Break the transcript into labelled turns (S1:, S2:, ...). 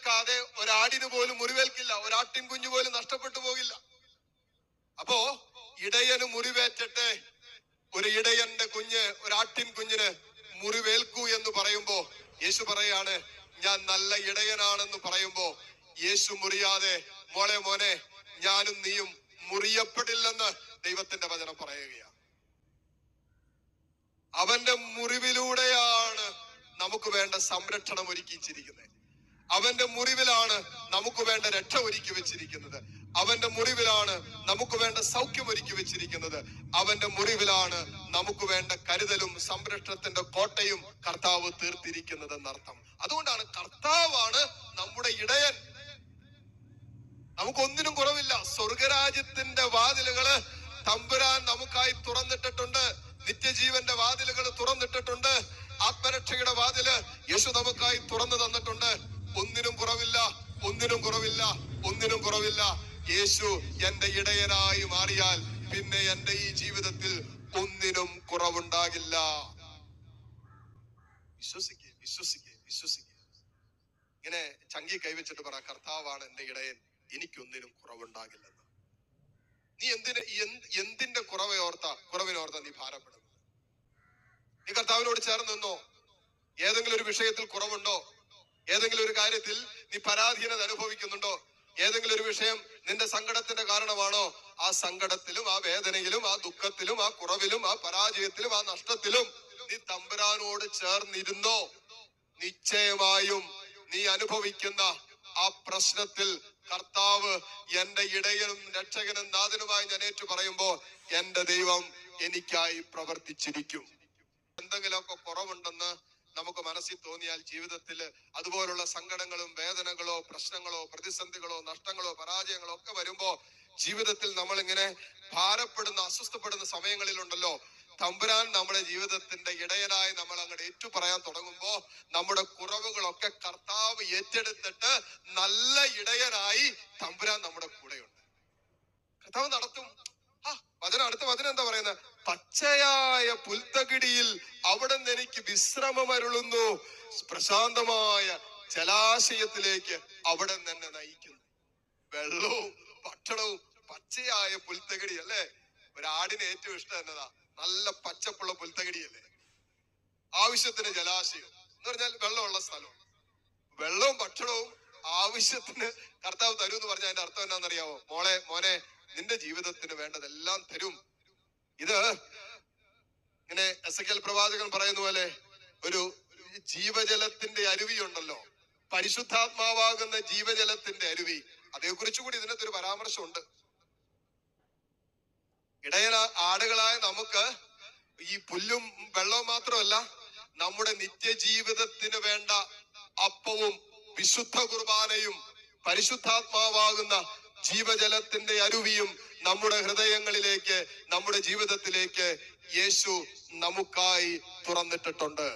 S1: മുറിവേൽക്കാതെ ഒരാടിന് പോലും മുറിവേൽക്കില്ല, ഒരാട്ടിൻ കുഞ്ഞു പോലും നഷ്ടപ്പെട്ടു പോകില്ല. അപ്പോ ഇടയന് മുറിവേറ്റിട്ട് ഒരു ഇടയന്റെ കുഞ്ഞ്, ഒരാട്ടിൻ കുഞ്ഞിന് മുറിവേൽക്കൂ എന്ന് പറയുമ്പോ യേശു പറയാണ് ഞാൻ നല്ല ഇടയനാണെന്ന് പറയുമ്പോ യേശു മുറിയാതെ മോനെ ഞാനും നീയും മുറിയപ്പെടില്ലെന്ന് ദൈവത്തിന്റെ വചനം പറയുകയാണ്. അവന്റെ മുറിവിലൂടെയാണ് നമുക്ക് വേണ്ട സംരക്ഷണം ഒരുക്കിച്ചിരിക്കുന്നത്. അവന്റെ മുറിവിലാണ് നമുക്ക് വേണ്ട രക്ഷ ഒരുക്കി വെച്ചിരിക്കുന്നത്. അവന്റെ മുറിവിലാണ് നമുക്ക് വേണ്ട സൗഖ്യം ഒരുക്കി വെച്ചിരിക്കുന്നത്. അവന്റെ മുറിവിലാണ് നമുക്ക് വേണ്ട കരുതലും സംരക്ഷണത്തിന്റെ കോട്ടയും കർത്താവ് തീർത്തിരിക്കുന്നത് എന്നർത്ഥം. അതുകൊണ്ടാണ് കർത്താവാണ് നമ്മുടെ ഇടയൻ. നമുക്കൊന്നിനും കുറവില്ല. സ്വർഗരാജ്യത്തിന്റെ വാതിലുകള് തമ്പുരാൻ നമുക്കായി തുറന്നിട്ടിട്ടുണ്ട്. നിത്യജീവന്റെ വാതിലുകൾ തുറന്നിട്ടിട്ടുണ്ട്. ആത്മരക്ഷയുടെ വാതില് യേശു നമുക്കായി തുറന്നു തന്നിട്ടുണ്ട്. ഒന്നിനും കുറവില്ല, ഒന്നിനും കുറവില്ല, ഒന്നിനും കുറവില്ല. യേശു എന്റെ ഇടയനായി മാറിയാൽ പിന്നെ എന്റെ ഈ ജീവിതത്തിൽ ഒന്നിനും കുറവുണ്ടാകില്ല. വിശ്വസിക്കേ, വിശ്വസിക്കേ, വിശ്വസിക്കേ. ഇങ്ങനെ ചങ്കി കൈവച്ചിട്ട് പറ, കർത്താവാണ് എന്റെ ഇടയൻ, എനിക്കൊന്നിനും കുറവുണ്ടാകില്ലെന്ന്. നീ എന്തിന്റെ കുറവിനോർത്ത നീ ഭാരപ്പെടുന്നത്? നീ കർത്താവിനോട് ചേർന്ന് നിന്നോ? ഏതെങ്കിലും ഒരു വിഷയത്തിൽ കുറവുണ്ടോ? ഏതെങ്കിലും ഒരു കാര്യത്തിൽ നീ പരാധീനത അനുഭവിക്കുന്നുണ്ടോ? ഏതെങ്കിലും ഒരു വിഷയം നിന്റെ സങ്കടത്തിന്റെ കാരണമാണോ? ആ സങ്കടത്തിലും ആ വേദനയിലും ആ ദുഃഖത്തിലും ആ കുറവിലും ആ പരാജയത്തിലും ആ നഷ്ടത്തിലും നീ തമ്പുരാനോട് ചേർന്നിരുന്നോ? നിശ്ചയമായും നീ അനുഭവിക്കുന്ന ആ പ്രശ്നത്തിൽ കർത്താവ് എന്റെ ഇടയനും രക്ഷകനും നാഥനുമായി ഞാൻ ഏറ്റു പറയുമ്പോ എന്റെ ദൈവം എനിക്കായി പ്രവർത്തിച്ചിരിക്കും. എന്തെങ്കിലുമൊക്കെ കുറവുണ്ടെന്ന് നമുക്ക് മനസ്സിൽ തോന്നിയാൽ ജീവിതത്തിൽ അതുപോലുള്ള സങ്കടങ്ങളും വേദനകളോ പ്രശ്നങ്ങളോ പ്രതിസന്ധികളോ നഷ്ടങ്ങളോ പരാജയങ്ങളോ ഒക്കെ വരുമ്പോ ജീവിതത്തിൽ നമ്മൾ ഇങ്ങനെ ഭാരപ്പെടുന്ന അസ്വസ്ഥപ്പെടുന്ന സമയങ്ങളിലുണ്ടല്ലോ, തമ്പുരാൻ നമ്മുടെ ജീവിതത്തിന്റെ ഇടയനായി നമ്മൾ അങ്ങോട്ട് ഏറ്റു പറയാൻ തുടങ്ങുമ്പോ നമ്മുടെ കുറവുകളൊക്കെ കർത്താവ് ഏറ്റെടുത്തിട്ട് നല്ല ഇടയനായി തമ്പുരാൻ നമ്മുടെ കൂടെയുണ്ട്. കർത്താവ് നടത്തും. അടുത്ത വചനം എന്താ പറയുന്നത്? പച്ചയായ പുൽത്തകിടിയിൽ അവിടെ നിന്ന് എനിക്ക് വിശ്രമം അരുളുന്നു, പ്രശാന്തമായ ജലാശയത്തിലേക്ക് അവിടെ നിന്ന് എന്നെ നയിക്കുന്നു. വെള്ളവും ഭക്ഷണവും പച്ചയായ പുൽത്തകിടി അല്ലേ? ഒരാടിന് ഏറ്റവും ഇഷ്ടം എന്നതാ? നല്ല പച്ചപ്പുള്ള പുൽത്തകിടിയല്ലേ? ആവശ്യത്തിന് ജലാശയം എന്ന് പറഞ്ഞാൽ വെള്ളമുള്ള സ്ഥലം. വെള്ളവും ഭക്ഷണവും ആവശ്യത്തിന് കർത്താവ് തരും എന്ന് പറഞ്ഞാൽ അതിന്റെ അർത്ഥം എന്താണെന്നറിയാമോ? മോനെ നിന്റെ ജീവിതത്തിന് വേണ്ടതെല്ലാം തരും. ഇത് ഇങ്ങനെ എസെക്കിയേൽ പ്രവാചകൻ പറയുന്ന പോലെ ഒരു ജീവജലത്തിന്റെ അരുവി ഉണ്ടല്ലോ, പരിശുദ്ധാത്മാവാകുന്ന ജീവജലത്തിന്റെ അരുവി. അതേക്കുറിച്ച് കൂടി ഇതിനകത്തൊരു പരാമർശമുണ്ട്. ആടുകളായ നമുക്ക് ഈ പുല്ലും വെള്ളവും മാത്രമല്ല, നമ്മുടെ നിത്യജീവിതത്തിന് വേണ്ട അപ്പവും വിശുദ്ധ കുർബാനയും പരിശുദ്ധാത്മാവാകുന്ന ജീവജലത്തിന്റെ അരുവിയും നമ്മുടെ ഹൃദയങ്ങളിലേക്ക്, നമ്മുടെ ജീവിതത്തിലേക്ക് യേശു നമുക്കായി തുറന്നിട്ടിട്ടുണ്ട്.